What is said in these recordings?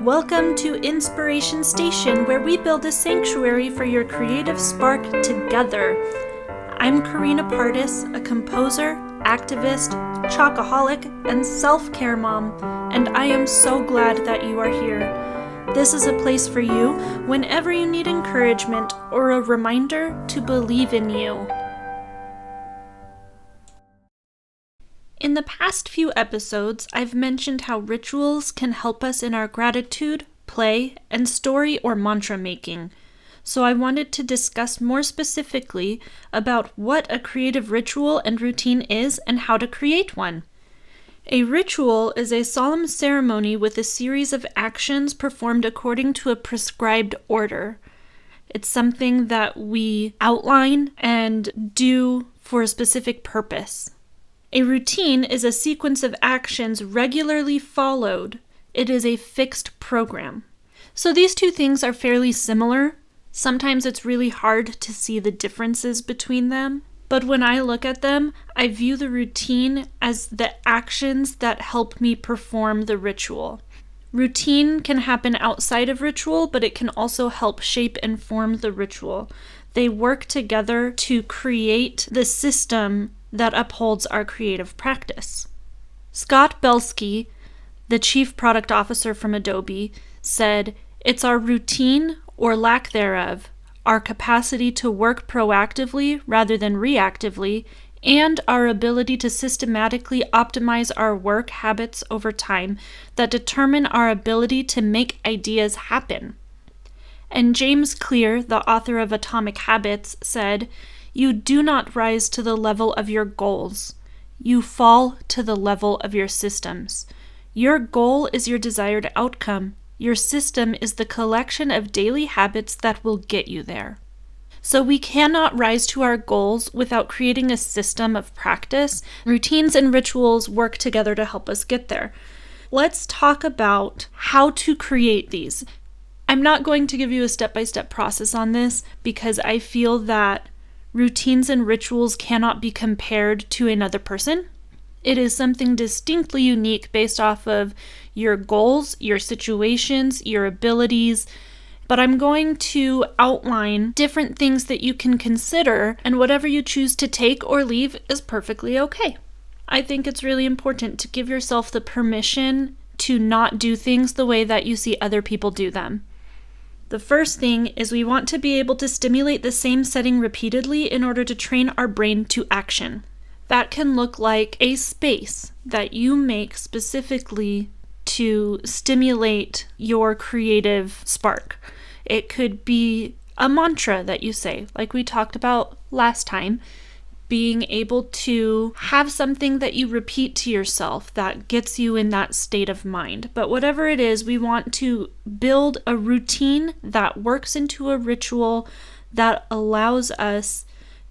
Welcome to Inspiration Station, where we build a sanctuary for your creative spark together. I'm Karina Pardis, a composer, activist, chocoholic, and self-care mom, and I am so glad that you are here. This is a place for you whenever you need encouragement or a reminder to believe in you. In the past few episodes, I've mentioned how rituals can help us in our gratitude, play, and story or mantra making. So I wanted to discuss more specifically about what a creative ritual and routine is and how to create one. A ritual is a solemn ceremony with a series of actions performed according to a prescribed order. It's something that we outline and do for a specific purpose. A routine is a sequence of actions regularly followed. It is a fixed program. So these two things are fairly similar. Sometimes it's really hard to see the differences between them. But when I look at them, I view the routine as the actions that help me perform the ritual. Routine can happen outside of ritual, but it can also help shape and form the ritual. They work together to create the system that upholds our creative practice. Scott Belsky, the chief product officer from Adobe, said, "It's our routine, or lack thereof, our capacity to work proactively rather than reactively, and our ability to systematically optimize our work habits over time that determine our ability to make ideas happen." And James Clear, the author of Atomic Habits, said, "You do not rise to the level of your goals. You fall to the level of your systems. Your goal is your desired outcome. Your system is the collection of daily habits that will get you there." So we cannot rise to our goals without creating a system of practice. Routines and rituals work together to help us get there. Let's talk about how to create these. I'm not going to give you a step-by-step process on this because I feel that routines and rituals cannot be compared to another person. It is something distinctly unique based off of your goals, your situations, your abilities. But I'm going to outline different things that you can consider, and whatever you choose to take or leave is perfectly okay. I think it's really important to give yourself the permission to not do things the way that you see other people do them. The first thing is we want to be able to stimulate the same setting repeatedly in order to train our brain to action. That can look like a space that you make specifically to stimulate your creative spark. It could be a mantra that you say, like we talked about last time, being able to have something that you repeat to yourself that gets you in that state of mind. But whatever it is, we want to build a routine that works into a ritual that allows us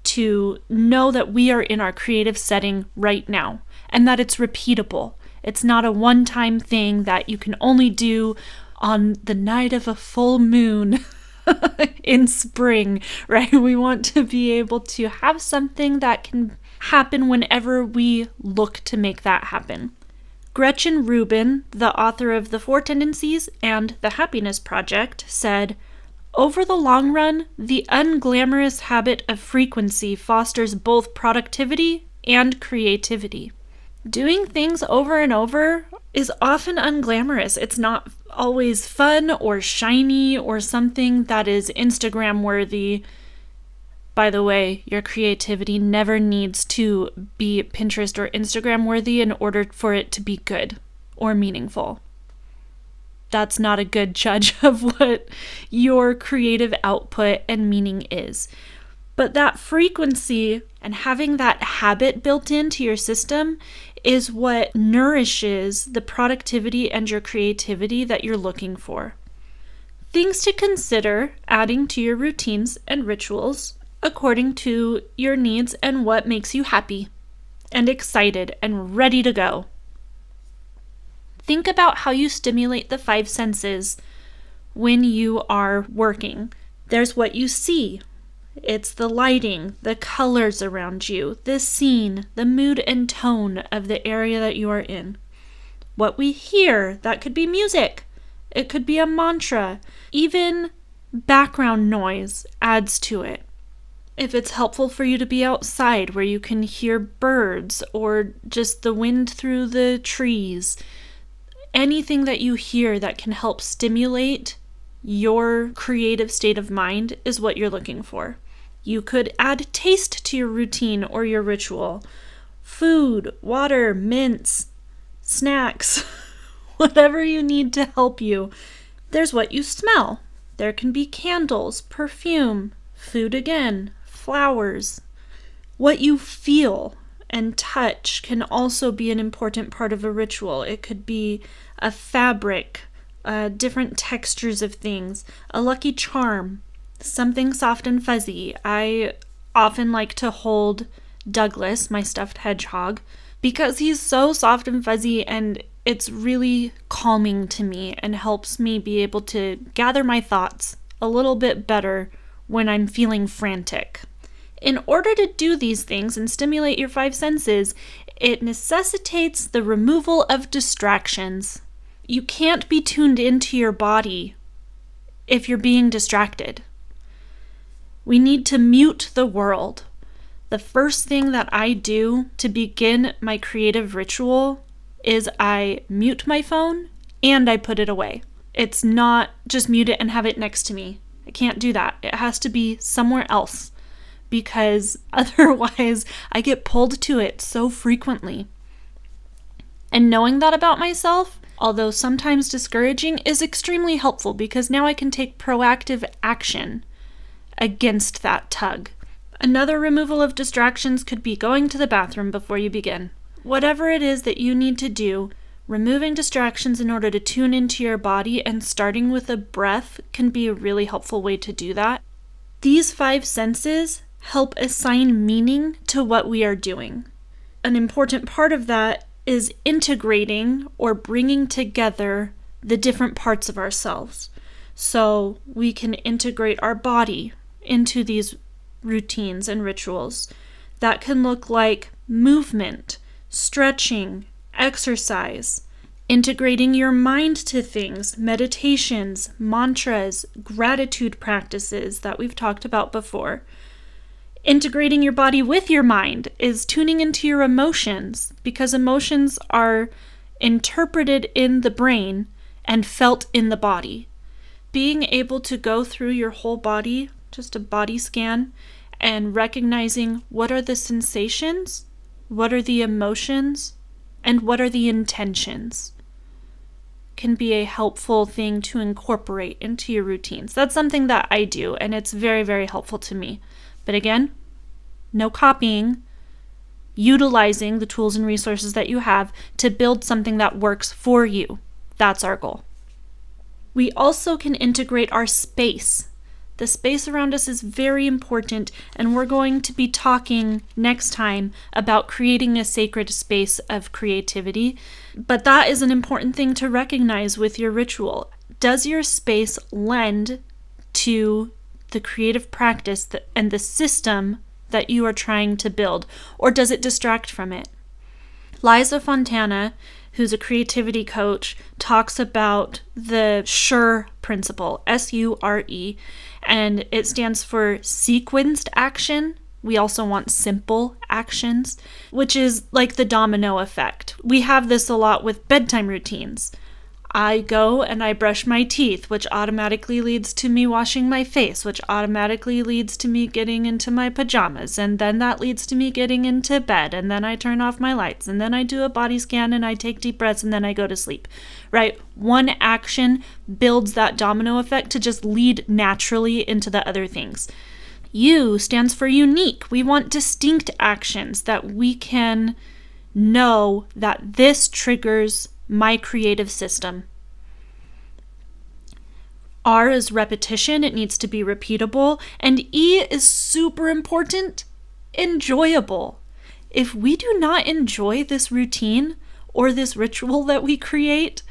to know that we are in our creative setting right now and that it's repeatable. It's not a one-time thing that you can only do on the night of a full moon in spring, right? We want to be able to have something that can happen whenever we look to make that happen. Gretchen Rubin, the author of The Four Tendencies and The Happiness Project, said, "Over the long run, the unglamorous habit of frequency fosters both productivity and creativity." Doing things over and over is often unglamorous. It's not always fun or shiny or something that is Instagram worthy. By the way, your creativity never needs to be Pinterest or Instagram worthy in order for it to be good or meaningful. That's not a good judge of what your creative output and meaning is. But that frequency and having that habit built into your system is what nourishes the productivity and your creativity that you're looking for. Things to consider adding to your routines and rituals according to your needs and what makes you happy and excited and ready to go. Think about how you stimulate the five senses when you are working. There's what you see. It's the lighting, the colors around you, the scene, the mood and tone of the area that you are in. What we hear, that could be music, It could be a mantra. Even background noise adds to it. If it's helpful for you to be outside where you can hear birds or just the wind through the trees, anything that you hear that can help stimulate your creative state of mind is what you're looking for. You could add taste to your routine or your ritual. Food, water, mints, snacks, whatever you need to help you. There's what you smell. There can be candles, perfume, food again, flowers. What you feel and touch can also be an important part of a ritual. It could be a fabric, different textures of things, a lucky charm, something soft and fuzzy. I often like to hold Douglas, my stuffed hedgehog, because he's so soft and fuzzy, and it's really calming to me and helps me be able to gather my thoughts a little bit better when I'm feeling frantic. In order to do these things and stimulate your five senses, it necessitates the removal of distractions. You can't be tuned into your body if you're being distracted. We need to mute the world. The first thing that I do to begin my creative ritual is I mute my phone and I put it away. It's not just mute it and have it next to me. I can't do that. It has to be somewhere else because otherwise I get pulled to it so frequently. And knowing that about myself, although sometimes discouraging, is extremely helpful because now I can take proactive action against that tug. Another removal of distractions could be going to the bathroom before you begin. Whatever it is that you need to do, removing distractions in order to tune into your body and starting with a breath can be a really helpful way to do that. These five senses help assign meaning to what we are doing. An important part of that is integrating or bringing together the different parts of ourselves. So we can integrate our body into these routines and rituals. That can look like movement, stretching, exercise, integrating your mind to things, meditations, mantras, gratitude practices that we've talked about before. Integrating your body with your mind is tuning into your emotions because emotions are interpreted in the brain and felt in the body. Being able to go through your whole body, just a body scan, and recognizing what are the sensations, what are the emotions, and what are the intentions can be a helpful thing to incorporate into your routines. That's something that I do, and it's very, very helpful to me. But again, no copying, utilizing the tools and resources that you have to build something that works for you. That's our goal. We also can integrate our space. The space around us is very important, and we're going to be talking next time about creating a sacred space of creativity. But that is an important thing to recognize with your ritual. Does your space lend to the creative practice and the system that you are trying to build, or does it distract from it? Lyza Fontana, who's a creativity coach, talks about the Sher Principle, S-U-R-E, and it stands for sequenced action. We also want simple actions, which is like the domino effect. We have this a lot with bedtime routines. I go and I brush my teeth, which automatically leads to me washing my face, which automatically leads to me getting into my pajamas, and then that leads to me getting into bed, and then I turn off my lights, and then I do a body scan, and I take deep breaths, and then I go to sleep, right? One action builds that domino effect to just lead naturally into the other things. U stands for unique. We want distinct actions that we can know that this triggers my creative system. R is repetition. It needs to be repeatable. And E is super important, enjoyable. If we do not enjoy this routine or this ritual that we create,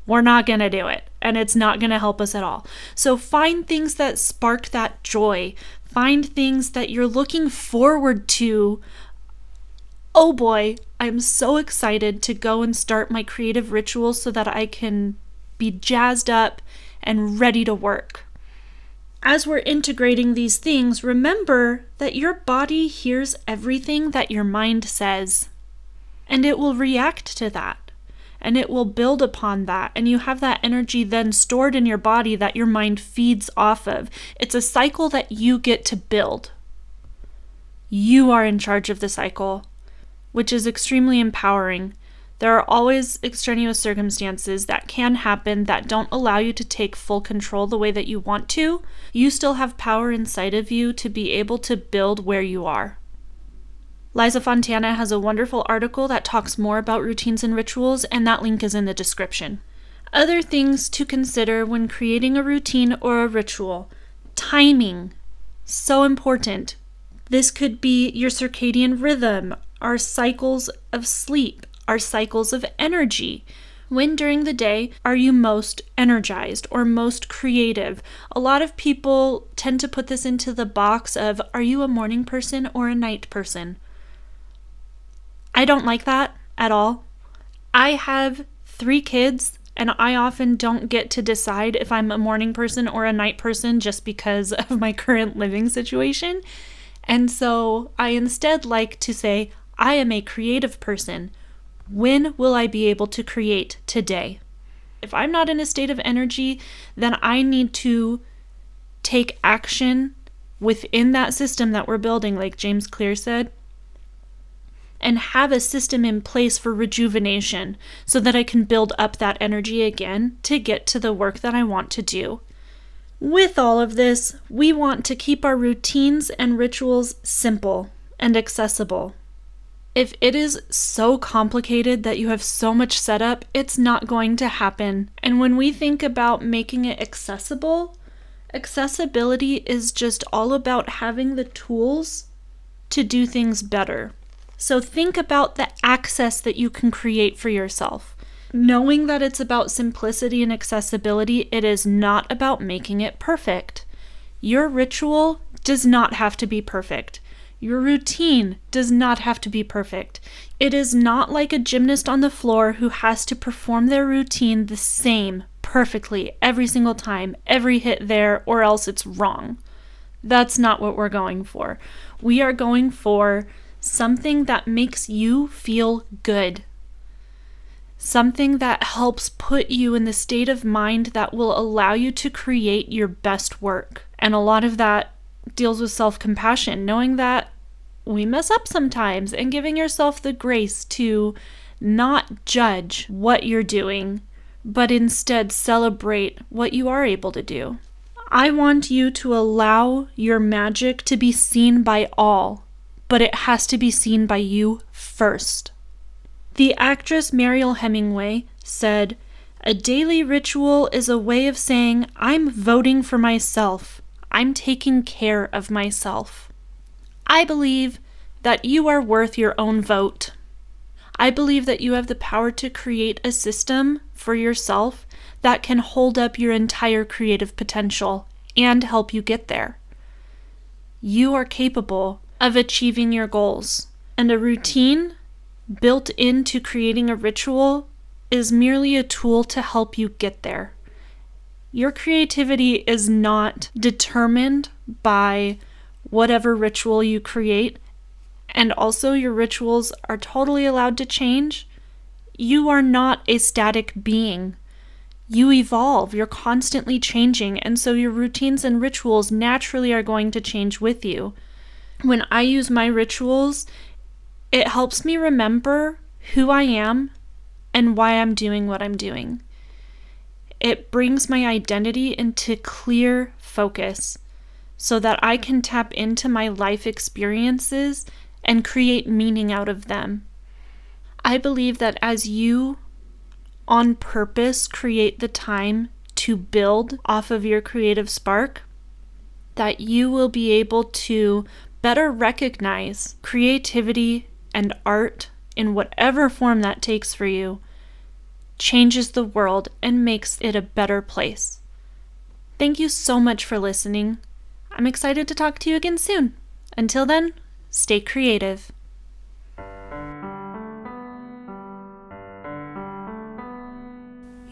we're not going to do it. And it's not going to help us at all. So find things that spark that joy. Find things that you're looking forward to. Oh boy, I'm so excited to go and start my creative ritual so that I can be jazzed up and ready to work. As we're integrating these things, remember that your body hears everything that your mind says, and it will react to that, and it will build upon that, and you have that energy then stored in your body that your mind feeds off of. It's a cycle that you get to build. You are in charge of the cycle, which is extremely empowering. There are always extraneous circumstances that can happen that don't allow you to take full control the way that you want to. You still have power inside of you to be able to build where you are. Lyza Fontana has a wonderful article that talks more about routines and rituals, and that link is in the description. Other things to consider when creating a routine or a ritual. Timing. So important. This could be your circadian rhythm, our cycles of sleep, our cycles of energy. When during the day are you most energized or most creative? A lot of people tend to put this into the box of, are you a morning person or a night person? I don't like that at all. I have 3 kids, and I often don't get to decide if I'm a morning person or a night person just because of my current living situation. And so I instead like to say, I am a creative person. When will I be able to create today? If I'm not in a state of energy, then I need to take action within that system that we're building, like James Clear said, and have a system in place for rejuvenation so that I can build up that energy again to get to the work that I want to do. With all of this, we want to keep our routines and rituals simple and accessible. If it is so complicated that you have so much setup, it's not going to happen. And when we think about making it accessible, accessibility is just all about having the tools to do things better. So think about the access that you can create for yourself. Knowing that it's about simplicity and accessibility, it is not about making it perfect. Your ritual does not have to be perfect. Your routine does not have to be perfect. It is not like a gymnast on the floor who has to perform their routine the same perfectly every single time, every hit there, or else it's wrong. That's not what we're going for. We are going for something that makes you feel good. Something that helps put you in the state of mind that will allow you to create your best work. And a lot of that deals with self-compassion, knowing that we mess up sometimes and giving yourself the grace to not judge what you're doing, but instead celebrate what you are able to do. I want you to allow your magic to be seen by all, but it has to be seen by you first. The actress Mariel Hemingway said, "A daily ritual is a way of saying, I'm voting for myself. I'm taking care of myself." I believe that you are worth your own vote. I believe that you have the power to create a system for yourself that can hold up your entire creative potential and help you get there. You are capable of achieving your goals, and a routine built into creating a ritual is merely a tool to help you get there. Your creativity is not determined by whatever ritual you create, and also your rituals are totally allowed to change. You are not a static being. You evolve, you're constantly changing, and so your routines and rituals naturally are going to change with you. When I use my rituals, it helps me remember who I am and why I'm doing what I'm doing. It brings my identity into clear focus so that I can tap into my life experiences and create meaning out of them. I believe that as you, on purpose, create the time to build off of your creative spark, that you will be able to better recognize creativity and art in whatever form that takes for you, changes the world and makes it a better place. Thank you so much for listening. I'm excited to talk to you again soon. Until then, stay creative.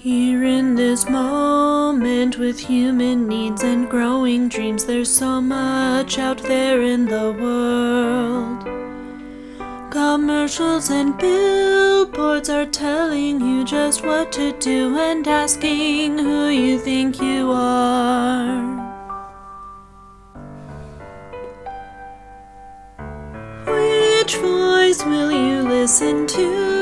Here in this moment with human needs and growing dreams, there's so much out there in the world. Commercials and billboards are telling you just what to do and asking who you think you are. Which voice will you listen to?